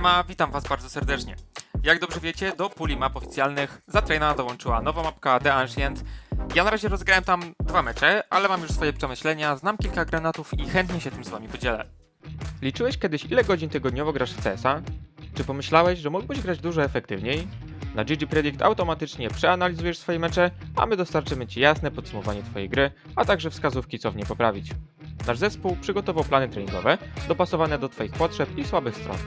Siema, witam was bardzo serdecznie. Jak dobrze wiecie, do puli map oficjalnych za Traina dołączyła nowa mapka The Ancient. Ja na razie rozgrałem tam 2 mecze, ale mam już swoje przemyślenia, znam kilka granatów i chętnie się tym z wami podzielę. Liczyłeś kiedyś, ile godzin tygodniowo grasz w CS-a? Czy pomyślałeś, że mógłbyś grać dużo efektywniej? Na GG Predict automatycznie przeanalizujesz swoje mecze, a my dostarczymy ci jasne podsumowanie twojej gry, a także wskazówki, co w niej poprawić. Nasz zespół przygotował plany treningowe, dopasowane do twoich potrzeb i słabych stron.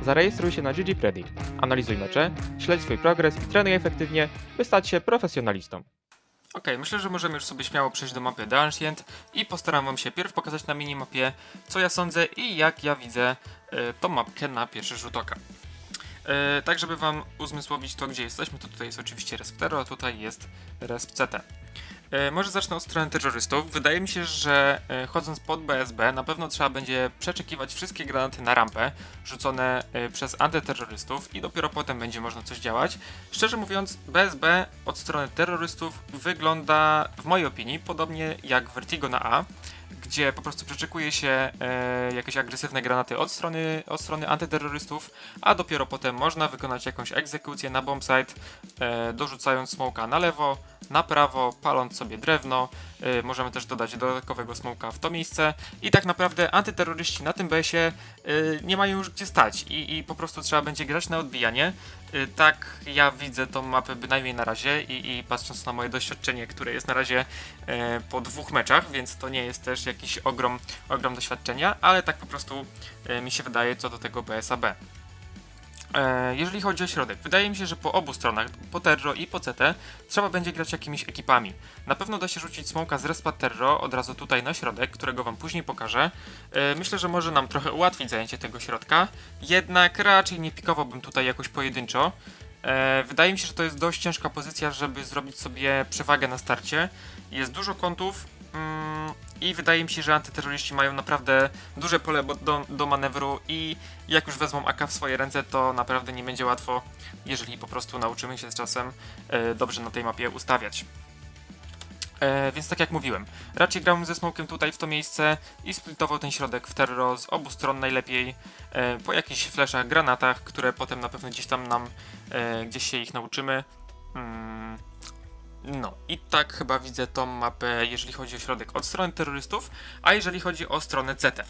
Zarejestruj się na GG Predict, analizuj mecze, śledź swój progres i trenuj efektywnie, by stać się profesjonalistą. Myślę, że możemy już sobie śmiało przejść do mapy The Ancient i postaram wam się pierw pokazać na minimapie, co ja sądzę i jak ja widzę tą mapkę na pierwszy rzut oka. Tak, żeby wam uzmysłowić to, gdzie jesteśmy, to tutaj jest oczywiście Resp Terror, a tutaj jest Resp CT. Może zacznę od strony terrorystów. Wydaje mi się, że chodząc pod BSB na pewno trzeba będzie przeczekiwać wszystkie granaty na rampę rzucone przez antyterrorystów i dopiero potem będzie można coś działać. Szczerze mówiąc, BSB od strony terrorystów wygląda w mojej opinii podobnie jak Vertigo na A, gdzie po prostu przeczekuje się jakieś agresywne granaty od strony antyterrorystów, a dopiero potem można wykonać jakąś egzekucję na bombsite, dorzucając smoka na lewo, na prawo, paląc sobie drewno. Możemy też dodać dodatkowego smoka w to miejsce i tak naprawdę antyterroryści na tym BS-ie nie mają już gdzie stać i po prostu trzeba będzie grać na odbijanie. Tak ja widzę tą mapę bynajmniej na razie i patrząc na moje doświadczenie, które jest na razie po 2 meczach, więc to nie jest też jakiś ogrom doświadczenia, ale tak po prostu mi się wydaje co do tego BS-a B. Jeżeli chodzi o środek, wydaje mi się, że po obu stronach, po Terro i po CT, trzeba będzie grać jakimiś ekipami. Na pewno da się rzucić smoka z respa Terro od razu tutaj na środek, którego wam później pokażę. Myślę, że może nam trochę ułatwić zajęcie tego środka, jednak raczej nie pikowałbym tutaj jakoś pojedynczo. Wydaje mi się, że to jest dość ciężka pozycja, żeby zrobić sobie przewagę na starcie. Jest dużo kątów i wydaje mi się, że antyterroryści mają naprawdę duże pole do manewru i jak już wezmą AK w swoje ręce, to naprawdę nie będzie łatwo, jeżeli po prostu nauczymy się z czasem dobrze na tej mapie ustawiać. Więc tak jak mówiłem, raczej grałem ze smokiem tutaj w to miejsce i splitował ten środek w Terro z obu stron najlepiej po jakichś flashach, granatach, które potem na pewno gdzieś tam nam, gdzieś się ich nauczymy. No i tak chyba widzę tą mapę, jeżeli chodzi o środek od strony terrorystów, a jeżeli chodzi o stronę CT.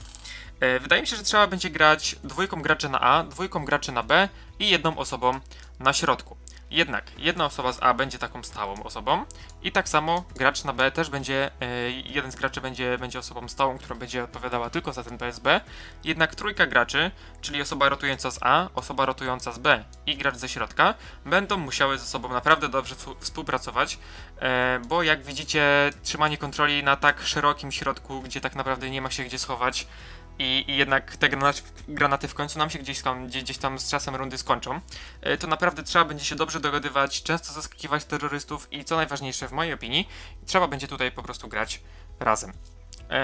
Wydaje mi się, że trzeba będzie grać 2 graczy na A, 2 graczy na B i 1 osobą na środku. Jednak jedna osoba z A będzie taką stałą osobą i tak samo gracz na B też będzie, jeden z graczy będzie osobą stałą, która będzie odpowiadała tylko za ten BSB. Jednak 3 graczy, czyli osoba rotująca z A, osoba rotująca z B i gracz ze środka, będą musiały ze sobą naprawdę dobrze współpracować, bo jak widzicie, trzymanie kontroli na tak szerokim środku, gdzie tak naprawdę nie ma się gdzie schować, i jednak te granaty w końcu nam się gdzieś tam z czasem rundy skończą, to naprawdę trzeba będzie się dobrze dogadywać, często zaskakiwać terrorystów i co najważniejsze w mojej opinii, trzeba będzie tutaj po prostu grać razem.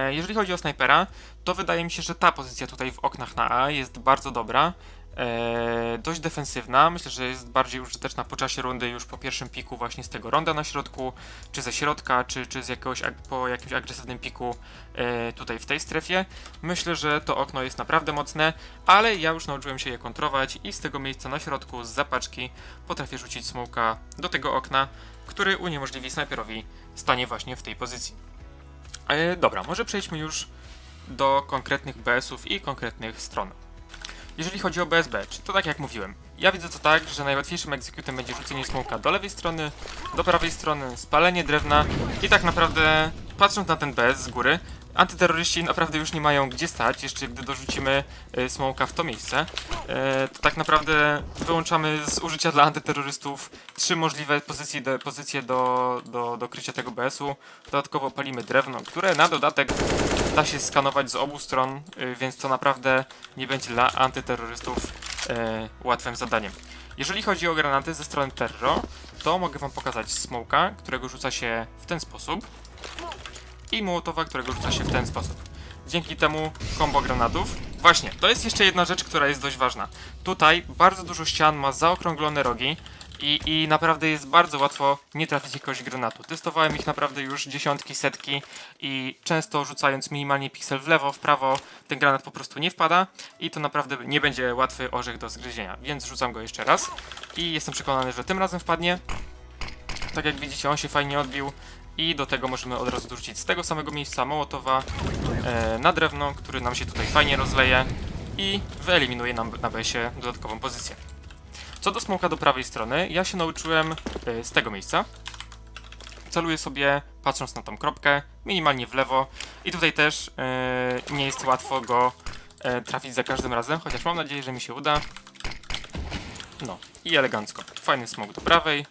Jeżeli chodzi o snajpera, to wydaje mi się, że ta pozycja tutaj w oknach na A jest bardzo dobra. Dość defensywna, myślę, że jest bardziej użyteczna po czasie rundy już po pierwszym piku właśnie z tego ronda na środku, czy ze środka, czy z po jakimś agresywnym piku tutaj w tej strefie. Myślę, że to okno jest naprawdę mocne, ale ja już nauczyłem się je kontrować i z tego miejsca na środku z zapaczki potrafię rzucić smoka do tego okna, który uniemożliwi snajperowi stanie właśnie w tej pozycji. Dobra, może przejdźmy już do konkretnych BS-ów i konkretnych stron. Jeżeli chodzi o BSB, to tak jak mówiłem, ja widzę to tak, że najłatwiejszym egzekutem będzie rzucenie smoka do lewej strony, do prawej strony, spalenie drewna i tak naprawdę, patrząc na ten BS z góry, antyterroryści naprawdę już nie mają gdzie stać, jeszcze gdy dorzucimy smoka w to miejsce. To tak naprawdę wyłączamy z użycia dla antyterrorystów 3 możliwe pozycje do krycia tego BS-u. Dodatkowo palimy drewno, które na dodatek da się skanować z obu stron, więc to naprawdę nie będzie dla antyterrorystów łatwym zadaniem. Jeżeli chodzi o granaty ze strony Terro, to mogę wam pokazać smoka, którego rzuca się w ten sposób i mołotowa, którego rzuca się w ten sposób. Dzięki temu combo granatów. Właśnie, to jest jeszcze jedna rzecz, która jest dość ważna. Tutaj bardzo dużo ścian ma zaokrąglone rogi, I naprawdę jest bardzo łatwo nie trafić jakiegoś granatu. Testowałem ich naprawdę już dziesiątki, setki i często rzucając minimalnie piksel w lewo, w prawo, ten granat po prostu nie wpada i to naprawdę nie będzie łatwy orzech do zgryzienia. Więc rzucam go jeszcze raz i jestem przekonany, że tym razem wpadnie. Tak jak widzicie, on się fajnie odbił i do tego możemy od razu dorzucić z tego samego miejsca mołotowa na drewno, który nam się tutaj fajnie rozleje i wyeliminuje nam na besie dodatkową pozycję. Co do smoka do prawej strony, ja się nauczyłem z tego miejsca. Celuję sobie patrząc na tą kropkę, minimalnie w lewo i tutaj też nie jest łatwo go trafić za każdym razem, chociaż mam nadzieję, że mi się uda. No i elegancko. Fajny smok do prawej.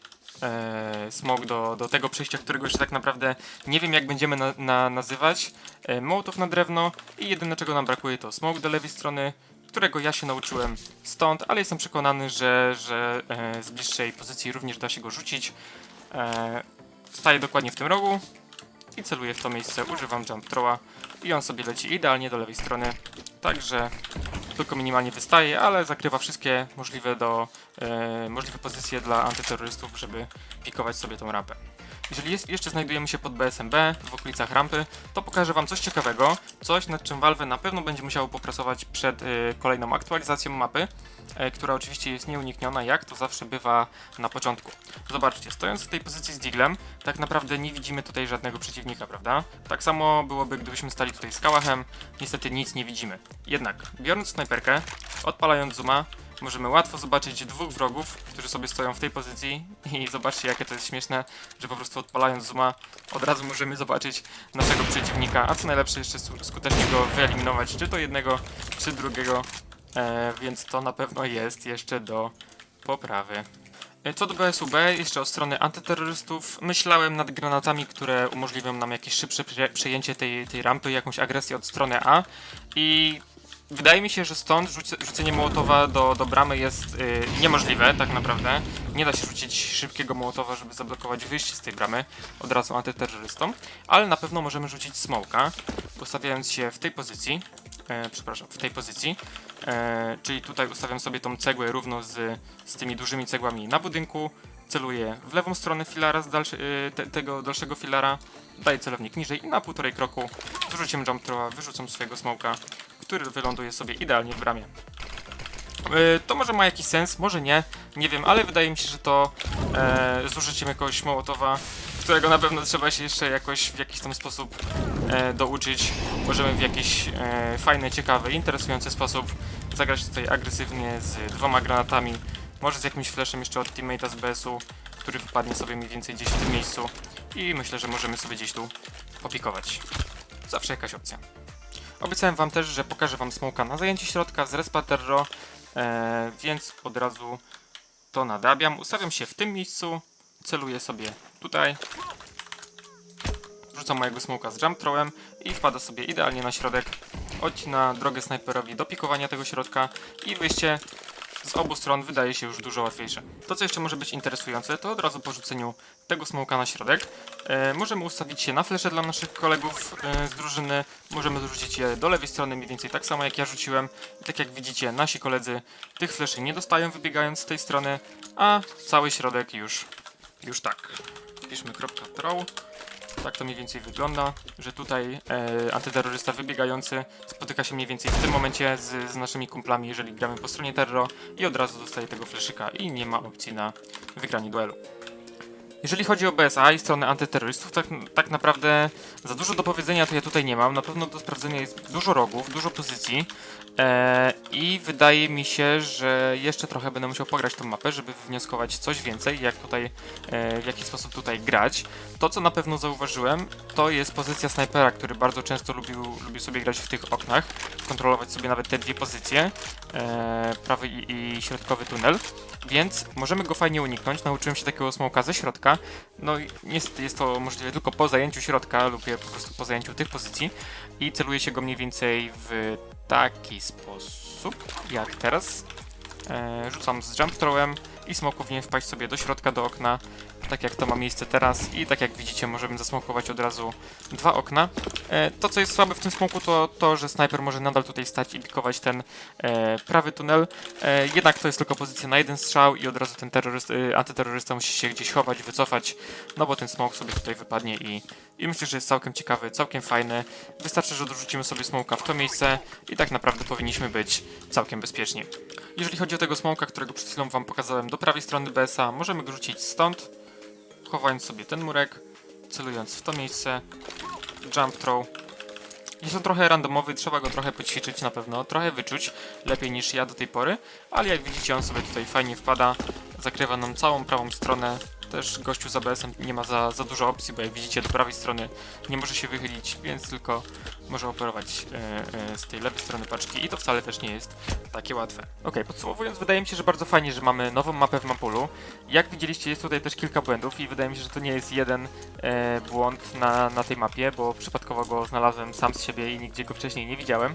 Smok do tego przejścia, którego jeszcze tak naprawdę nie wiem jak będziemy nazywać. Mołotow na drewno i jedyne czego nam brakuje to smok do lewej strony, którego ja się nauczyłem stąd, ale jestem przekonany, że z bliższej pozycji również da się go rzucić. Staję dokładnie w tym rogu i celuję w to miejsce, używam jump throwa i on sobie leci idealnie do lewej strony, także tylko minimalnie wystaje, ale zakrywa wszystkie możliwe pozycje dla antyterrorystów, żeby pikować sobie tą rampę. Jeżeli jeszcze znajdujemy się pod BSMB, w okolicach rampy, to pokażę wam coś ciekawego, coś nad czym Valve na pewno będzie musiało popracować przed kolejną aktualizacją mapy, która oczywiście jest nieunikniona, jak to zawsze bywa na początku. Zobaczcie, stojąc w tej pozycji z Diglem, tak naprawdę nie widzimy tutaj żadnego przeciwnika, prawda? Tak samo byłoby, gdybyśmy stali tutaj z Kałachem, niestety nic nie widzimy. Jednak, biorąc snajperkę, odpalając zooma, możemy łatwo zobaczyć dwóch wrogów, którzy sobie stoją w tej pozycji i zobaczcie jakie to jest śmieszne, że po prostu odpalając zooma od razu możemy zobaczyć naszego przeciwnika, a co najlepsze jeszcze skutecznie go wyeliminować, czy to jednego, czy drugiego, więc to na pewno jest jeszcze do poprawy. Co do BSUB, jeszcze od strony antyterrorystów, myślałem nad granatami, które umożliwią nam jakieś szybsze przejęcie tej rampy, jakąś agresję od strony A i wydaje mi się, że stąd rzucenie mołotowa do bramy jest niemożliwe, tak naprawdę. Nie da się rzucić szybkiego mołotowa, żeby zablokować wyjście z tej bramy od razu antyterrorystom, ale na pewno możemy rzucić smoka, ustawiając się w tej pozycji, czyli tutaj ustawiam sobie tą cegłę równo z tymi dużymi cegłami na budynku, celuję w lewą stronę filara tego dalszego filara, daję celownik niżej i na 1,5 kroku z użyciem jump throwa wyrzucam swojego smoka, który wyląduje sobie idealnie w bramie. To może ma jakiś sens, może nie, nie wiem, ale wydaje mi się, że to z użyciem jakiegoś mołotowa, którego na pewno trzeba się jeszcze jakoś w jakiś tam sposób douczyć. Możemy w jakiś fajny, ciekawy, interesujący sposób zagrać tutaj agresywnie z 2 granatami, może z jakimś flashem jeszcze od teammate'a z BS-u, który wypadnie sobie mniej więcej gdzieś w tym miejscu i myślę, że możemy sobie gdzieś tu popikować. Zawsze jakaś opcja. Obiecałem wam też, że pokażę wam smoka na zajęcie środka z respa Terro, więc od razu to nadabiam. Ustawiam się w tym miejscu, celuję sobie tutaj, rzucam mojego smoka z jump throwem i wpada sobie idealnie na środek, odcina drogę snajperowi do pikowania tego środka i wyjście z obu stron wydaje się już dużo łatwiejsze. To, co jeszcze może być interesujące, to od razu po rzuceniu tego smoka na środek możemy ustawić się na flesze dla naszych kolegów z drużyny, możemy dorzucić je do lewej strony mniej więcej tak samo jak ja rzuciłem i tak jak widzicie nasi koledzy tych fleszy nie dostają wybiegając z tej strony, a cały środek już tak. Piszmy .throw. Tak to mniej więcej wygląda, że tutaj antyterrorysta wybiegający spotyka się mniej więcej w tym momencie z naszymi kumplami, jeżeli gramy po stronie terro i od razu dostaje tego fleszyka i nie ma opcji na wygranie duelu. Jeżeli chodzi o BSA i stronę antyterrorystów, tak naprawdę za dużo do powiedzenia to ja tutaj nie mam. Na pewno do sprawdzenia jest dużo rogów, dużo pozycji i wydaje mi się, że jeszcze trochę będę musiał pograć tą mapę, żeby wywnioskować coś więcej, jak tutaj, w jaki sposób tutaj grać. To, co na pewno zauważyłem, to jest pozycja snajpera, który bardzo często lubił sobie grać w tych oknach, kontrolować sobie nawet te dwie pozycje, prawy i środkowy tunel. Więc możemy go fajnie uniknąć. Nauczyłem się takiego smoka ze środka. No i niestety jest to możliwe tylko po zajęciu środka lub po prostu po zajęciu tych pozycji. I celuje się go mniej więcej w taki sposób, jak teraz. Rzucam z jump throwem i smok powinien wpaść sobie do środka, do okna, tak jak to ma miejsce teraz i tak jak widzicie możemy zasmokować od razu 2 okna. To co jest słabe w tym smoku to to, że snajper może nadal tutaj stać i pikować ten prawy tunel, jednak to jest tylko pozycja na jeden strzał i od razu ten antyterrorysta musi się gdzieś chować, wycofać, no bo ten smok sobie tutaj wypadnie i myślę, że jest całkiem ciekawy, całkiem fajny. Wystarczy, że dorzucimy sobie smoka w to miejsce i tak naprawdę powinniśmy być całkiem bezpieczni. Jeżeli chodzi o tego smoka, którego przed chwilą wam pokazałem do prawej strony BS-a, możemy go rzucić stąd, chowając sobie ten murek, celując w to miejsce, jump throw. Jest on trochę randomowy, trzeba go trochę poćwiczyć na pewno, trochę wyczuć, lepiej niż ja do tej pory, ale jak widzicie on sobie tutaj fajnie wpada, zakrywa nam całą prawą stronę. Też gościu za BS-em nie ma za dużo opcji, bo jak widzicie do prawej strony nie może się wychylić, więc tylko może operować z tej lewej strony paczki i to wcale też nie jest takie łatwe. Ok, podsumowując, wydaje mi się, że bardzo fajnie, że mamy nową mapę w Mapulu. Jak widzieliście, jest tutaj też kilka błędów i wydaje mi się, że to nie jest jeden błąd na tej mapie, bo przypadkowo go znalazłem sam z siebie i nigdzie go wcześniej nie widziałem.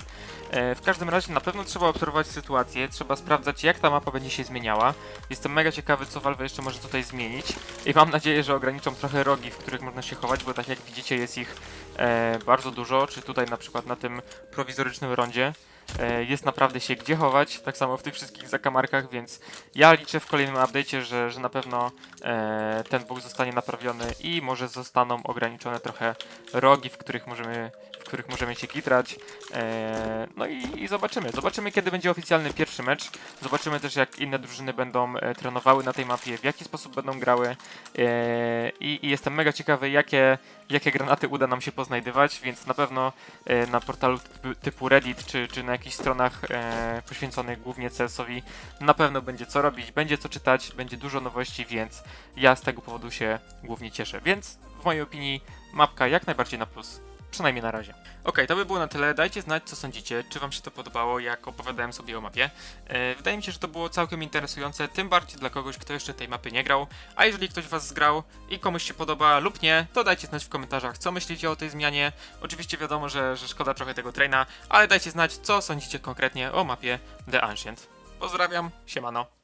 W każdym razie na pewno trzeba obserwować sytuację, trzeba sprawdzać jak ta mapa będzie się zmieniała. Jestem mega ciekawy, co Valve jeszcze może tutaj zmienić i mam nadzieję, że ograniczą trochę rogi, w których można się chować, bo tak jak widzicie jest ich bardzo dużo, czy tutaj na przykład na tym prowizorycznym rondzie. Jest naprawdę się gdzie chować, tak samo w tych wszystkich zakamarkach, więc ja liczę w kolejnym update'cie, że na pewno ten bug zostanie naprawiony i może zostaną ograniczone trochę rogi, w których możemy się kitrać. No i zobaczymy kiedy będzie oficjalny pierwszy mecz, zobaczymy też jak inne drużyny będą trenowały na tej mapie, w jaki sposób będą grały i jestem mega ciekawy jakie granaty uda nam się poznajdywać, więc na pewno na portalu typu Reddit czy na jakichś stronach poświęconych głównie CS-owi na pewno będzie co robić, będzie co czytać, będzie dużo nowości, więc ja z tego powodu się głównie cieszę. Więc w mojej opinii mapka jak najbardziej na plus. Przynajmniej na razie. Ok, to by było na tyle. Dajcie znać, co sądzicie, czy wam się to podobało, jak opowiadałem sobie o mapie. Wydaje mi się, że to było całkiem interesujące, tym bardziej dla kogoś, kto jeszcze tej mapy nie grał. A jeżeli ktoś was zgrał i komuś się podoba lub nie, to dajcie znać w komentarzach, co myślicie o tej zmianie. Oczywiście wiadomo, że szkoda trochę tego traina, ale dajcie znać, co sądzicie konkretnie o mapie The Ancient. Pozdrawiam, siemano.